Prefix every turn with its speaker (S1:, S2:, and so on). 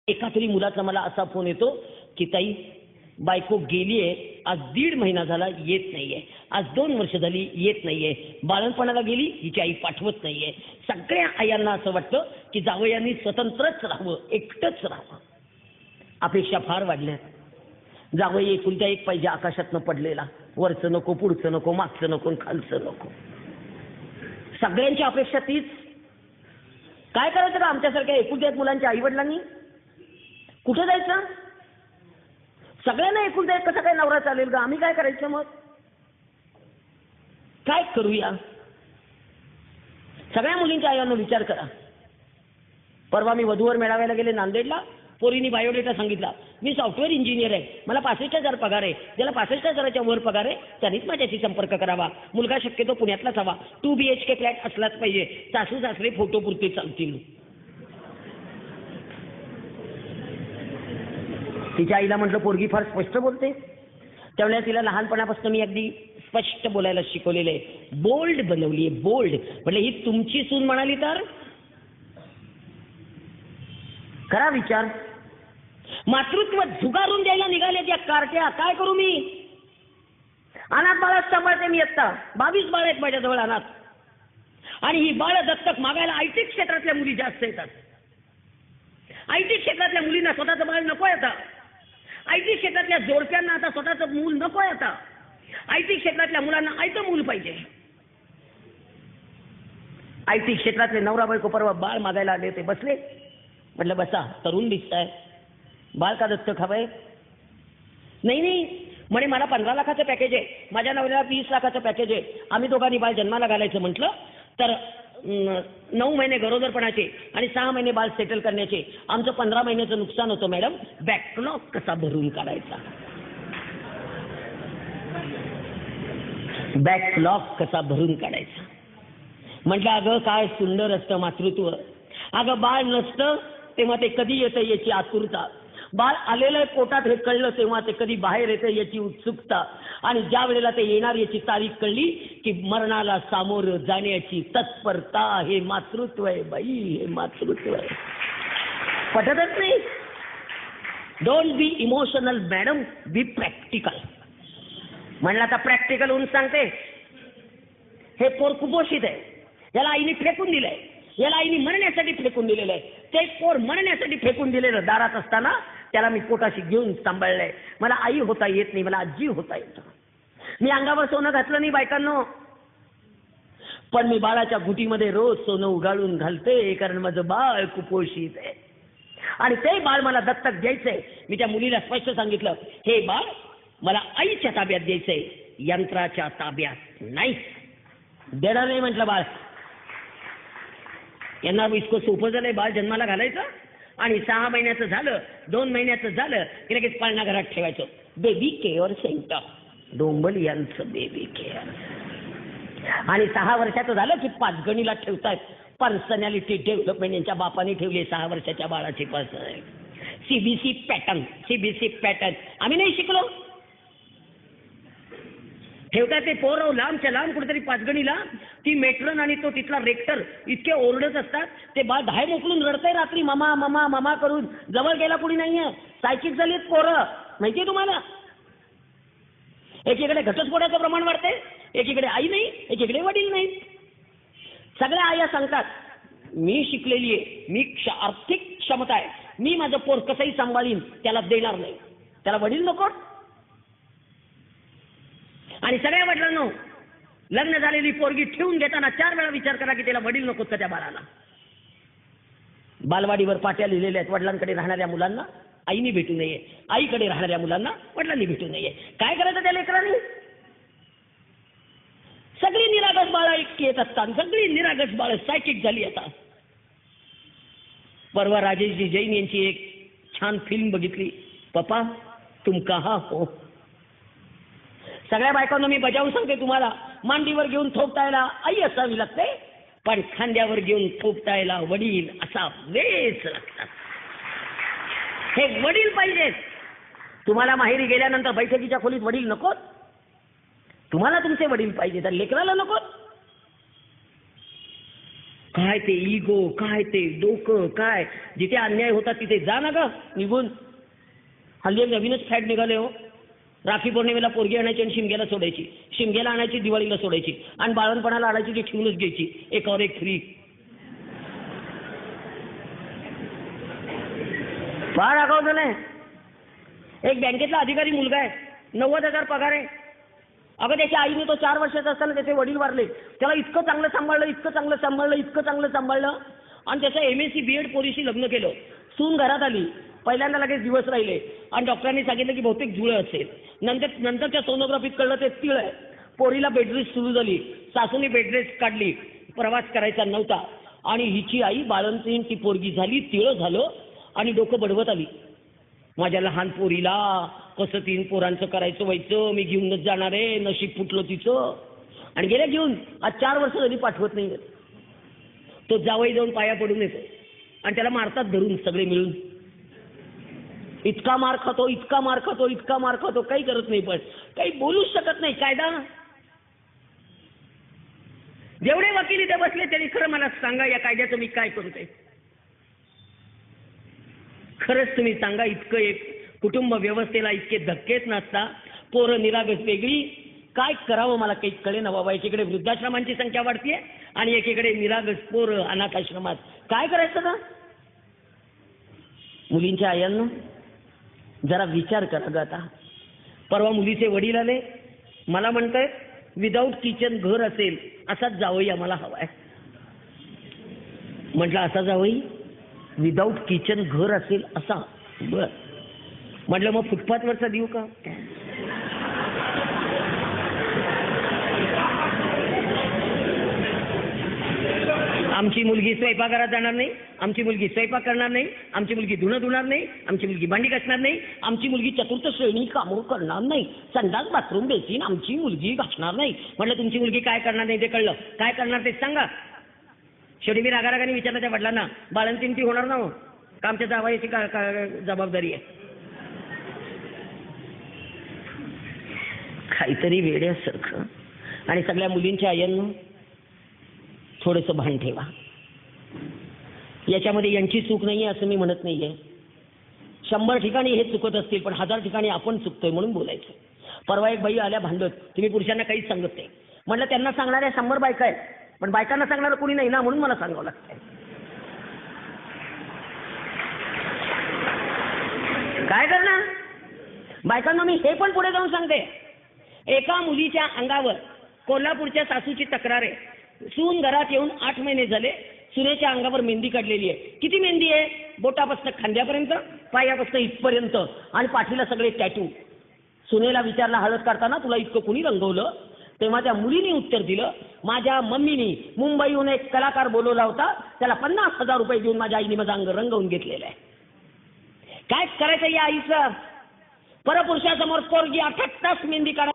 S1: एका तरी मुलाचा मला असा फोन येतो की ताई बायको गेलीये, आज 1.5 महिना झाला येत नाहीये, आज 2 वर्ष झाली येत नाहीये, बाळणपणाला गेली हिची आई पाठवत नाहीये. सगळ्या आयांना असं वाटतं की जावयांनी स्वतंत्रच राहावं, एकटंच राहावं. अपेक्षा फार वाढल्या. जावई एकुलता एक पाहिजे आकाशातनं पडलेला, वरचं नको, पुढचं नको, मागचं नको, खालचं नको. सगळ्यांची अपेक्षा तीच. काय करायचं का आमच्यासारख्या एकुलत्या एक मुलांच्या आई वडिलांनी? कुठं जायचं? सगळ्यांना एकुलता एक कसा काय नवरा चालेल का? आम्ही काय करायचं मग? काय करूया? सगळ्या मुलींच्या आयांना विचार करा. परवा मी वधूवर मेळाव्याला गेले नांदेडला. पोरीनी बायोडेटा सांगितला, मी सॉफ्टवेअर इंजिनियर आहे, मला 65,000 पगार आहे. ज्याला 65,000च्या वर पगार आहे त्यांनीच माझ्याशी संपर्क करावा. मुलगा शक्यतो पुण्यातलाच हवा, 2 BHK फ्लॅट असलाच पाहिजे, सासू सासरे फोटो पुरते चालतील. तिच्या आईला म्हटलं पोरगी फार स्पष्ट बोलते. त्यावेळेला तिला लहानपणापासून मी अगदी स्पष्ट बोलायला शिकवलेलं आहे, बोल्ड बनवली आहे, बोल्ड. म्हटलं ही तुमची सून म्हणाली तर करा विचार. मातृत्व झुगारून द्यायला निघाले त्या कारट्या. काय करू मी? अनाथ बाळात सांभाळते मी आत्ता. 22 बाळ आहेत माझ्याजवळ अनाथ. आणि ही बाळ दत्तक मागायला आयटी क्षेत्रातल्या मुली जास्त येतात. आयटी क्षेत्रातल्या मुलींना स्वतःचं बाळ नको आता. आयटी क्षेत्रातल्या जोडप्यांना आता स्वतःचं मूल नको आता. आयटी क्षेत्रातल्या मुलांना आयतं मूल पाहिजे. आयटी क्षेत्रातले नवरा बायको परवा बाळ मागायला आले होते, बसले. म्हटलं बसा, तरुण दिसताय, बाळ का दत्तक हवंय? नाही नाही म्हणे मला 15 लाखाचं पॅकेज आहे, माझ्या नवऱ्याला 20 लाखाचं पॅकेज आहे, आम्ही दोघांनी बाळ जन्माला घालायचं म्हटलं तर 9 महिने गरोदरपणाचे आणि 6 महिने बाळ सेटल करण्याचे, आमचं 15 महिन्याचं नुकसान होतं मॅडम. बॅकलॉग कसा भरून काढायचा? बॅकलॉग कसा भरून काढायचा? म्हटलं अगं काय सुंदर असतं मातृत्व. अगं बाळ नसतं तेव्हा ते कधी येतं याची आतुरता, बाळ आलेलं आहे पोटात हे कळलं तेव्हा ते कधी बाहेर येतं याची उत्सुकता, आणि ज्या वेळेला ते येणार याची तारीख कळली की मरणाला सामोरं जाण्याची तत्परता. हे मातृत्व आहे बाई, हे मातृत्व आहे. पटतच नाही. Don't be emotional madam, B practical. म्हणलं आता प्रॅक्टिकल होऊन सांगते. हे पोर कुपोषित आहे, याला आईने फेकून दिलंय, याला आईने मरण्यासाठी फेकून दिलेलं आहे. ते पोर मरण्यासाठी फेकून दिलेलं दारात असताना त्याला मी पोटाशी घेऊन सांभाळलंय. मला आई होता येत नाही, मला आजी होता येतं. मी अंगावर सोनं घातलं नाही बायकांनो, पण मी बाळाच्या घुटीमध्ये रोज सोनं उगाळून घालते, कारण माझं बाळ कुपोषित आहे आणि ते बाळ मला दत्तक द्यायचंय. मी त्या मुलीला स्पष्ट सांगितलं, हे बाळ मला आईच्या ताब्यात द्यायचंय, यंत्राच्या ताब्यात नाही. देणार नाही म्हटलं बाळ. यांना इतकं सोपं झालंय बाळ जन्माला घालायचं आणि 6 महिन्याचं झालं, 2 महिन्याचं झालं की लगेच पाळणा घरात ठेवायचं. बेबी केअर सेंटर, डोंबल बेबी केअर. आणि 6 वर्षाचं झालं की 5 गणीला ठेवतायत. पर्सनॅलिटी डेव्हलपमेंट यांच्या बापाने ठेवली 6 वर्षाच्या बाळाची personality. CBC pattern, CBC pattern आम्ही नाही शिकलो. ठेवतात ते पोरं लांबच्या लांब कुठेतरी 5 गणीला. ती मेट्रन आणि तो तिथला रेक्टर इतके ओरडत असतात, ते बाळ धाय मोकलून रडतंय रात्री मामा मामा मामा करून. जवळ गेला कुणी नाहीये, सायकिक झालीत पोरं. माहितीये तुम्हाला? एकीकडे घटस्फोटाचं प्रमाण वाढतंय, एकीकडे आई नाही, एकीकडे वडील नाही. सगळ्या आया सांगतात मी शिकलेली आहे, मी आर्थिक क्षमता आहे, मी माझं पोर कसंही सांभाळीन, त्याला देणार नाही. त्याला वडील नको. आणि सगळ्या वडिलांनो, लग्न झालेली पोरगी ठेवून घेताना 4 वेळा विचार करा की त्याला वडील नकोत का त्या बाळाला. बालवाडीवर पाट्या लिहिलेल्या आहेत, वडिलांकडे राहणाऱ्या मुलांना आईने भेटू नये, आईकडे राहणाऱ्या मुलांना वडिलांनी भेटू नये. काय करायचं त्या लेकरांनी? सगळी निरागस बाळं इतकी येत असतात, सगळी निरागस बाळं सायकिक झाली. आता परवा राजेशजी जैन यांची एक छान फिल्म बघितली, पप्पा तुम कहा हो. सगळ्या बायकांना मी बजावून सांगते तुम्हाला, मांडीवर घेऊन थोपटायला आई असावी लागते, पण खांद्यावर घेऊन थोपटायला वडील असा वेच लागतात. हे वडील पाहिजेत. तुम्हाला माहेरी गेल्यानंतर बैठकीच्या खोलीत वडील नकोत? तुम्हाला तुमचे वडील पाहिजे, तर लेकराला नकोत? काय ते इगो, काय ते डोकं, काय जिथे अन्याय होता तिथे जा ना ग निघून. हल्ली एक नवीनच फॅट निघाले हो. राखी पौर्णिमेला पोरगी आणायची आणि शिमग्याला सोडायची, शिमग्याला आणायची दिवाळीला सोडायची, आणि बाळणपणाला आणायची ती ठेवूनच घ्यायची, एकावर एक फ्री. फार आगाऊ झालंय. एक बँकेतला अधिकारी मुलगा आहे, 90,000 पगार आहे. अगं त्याच्या आईने तो 4 वर्षाचा असताना त्याचे वडील वारले. त्याला इतकं चांगलं सांभाळलं, इतकं चांगलं सांभाळलं, इतकं चांगलं सांभाळलं, आणि त्याचं MSc BEd पोरीशी लग्न केलं. सून घरात आली, पहिल्यांदा लगेच दिवस राहिले, आणि डॉक्टरांनी सांगितलं की बहुतेक जुळं असेल. नंतरच्या सोनोग्राफीत कळलं ते तिळ आहे. पोरीला बेडरेस्ट सुरू झाली, सासूने बेडरेस्ट काढली, प्रवास करायचा नव्हता, आणि हिची आई बाळंतीण ती पोरगी झाली, तिळ झालं, आणि डोकं बडवत आली. माझ्या लहान पोरीला कसं 3 पोरांचं करायचं व्हायचं, मी घेऊनच जाणार आहे, नशीब फुटलं तिचं. आणि गेल्या घेऊन आज 4 वर्ष झाली पाठवत नाही. तो जावई जाऊन पाया पडून येतो, आणि त्याला मारतात धरून सगळे मिळून. इतका मार खातो, इतका मार खातो, इतका मार खातो, काही करत नाही, पण काही बोलूच शकत नाही. कायदा जेवढे वकील इथे बसले त्यांनी खरं मला सांगा, या कायद्याचं मी काय करतोय. खरंच तुम्ही सांगा, इतकं एक कुटुंब व्यवस्थेला इतके धक्केच नसता, पोरं निरागस वेगळी, काय करावं मला काही कळेना बाबा. एकीकडे वृद्धाश्रमांची संख्या वाढतीये, आणि एकीकडे निरागस पोरं अनाथ आश्रमात. काय करायचं का? मुलींच्या आयांनो जरा विचार करा ग. आता परवा मुलीचे वडील आले, मला म्हणताय विदाऊट किचन घर असेल असाच जावई आम्हाला हवाय. म्हटलं असा जावई विदाऊट किचन घर असेल असा? बर. म्हटलं मग फुटपाथवरचा देऊ का? आमची मुलगी स्वयंपाकघरात जाणार नाही, आमची मुलगी स्वयंपाक करणार नाही, आमची मुलगी धुणं धुणार नाही, आमची मुलगी भांडी घासणार नाही, आमची मुलगी चतुर्थ श्रेणी कामं करणार नाही, संडास बाथरूम बेसिन आमची मुलगी घासणार नाही. म्हटलं तुमची मुलगी काय करणार नाही ते कळलं, काय करणार ते सांगा. शेवटी मी रागारागाने विचारलं त्या वडिलांना, बाळंतीण ती होणार ना हो का, आमच्या जावयाची जबाबदारी आहे. काहीतरी वेड्यासारखं. आणि सगळ्या मुलींच्या आयांनो थोडंसं भान ठेवा. याच्यामध्ये यांची चूक नाहीये असं मी म्हणत नाहीये. 100 ठिकाणी हे चुकत असतील, पण 1000 ठिकाणी आपण चुकतोय म्हणून बोलायचं. परवा एक बाई आल्या भांडत, तुम्ही पुरुषांना काहीच सांगत नाही. म्हटलं त्यांना सांगणाऱ्या 100 बायका आहेत, पण बायकांना सांगणारं कोणी नाही ना, म्हणून मला सांगावं लागतंय. काय करणार बायकांना? मी हे पण पुढे जाऊन सांगते. एका मुलीच्या अंगावर कोल्हापूरच्या सासूची तक्रार आहे. सून घरात येऊन 8 महिने झाले, सुनेच्या अंगावर मेहंदी काढलेली आहे. किती मेहंदी आहे? बोटापासून खांद्यापर्यंत, पायापासून इथपर्यंत, आणि पाठीला सगळे टॅटू. सुनेला विचारला हळद काढताना तुला इतकं कुणी रंगवलं? तेव्हा त्या मुलीने उत्तर दिलं, माझ्या मम्मीनी मुंबईहून एक कलाकार बोलवला होता, त्याला 50,000 रुपये देऊन माझ्या आईने माझं अंग रंगवून घेतलेलं आहे. काय करायचं या आईचं? परपुरुषासमोर पोरगी 8 तास मेहंदी काढा.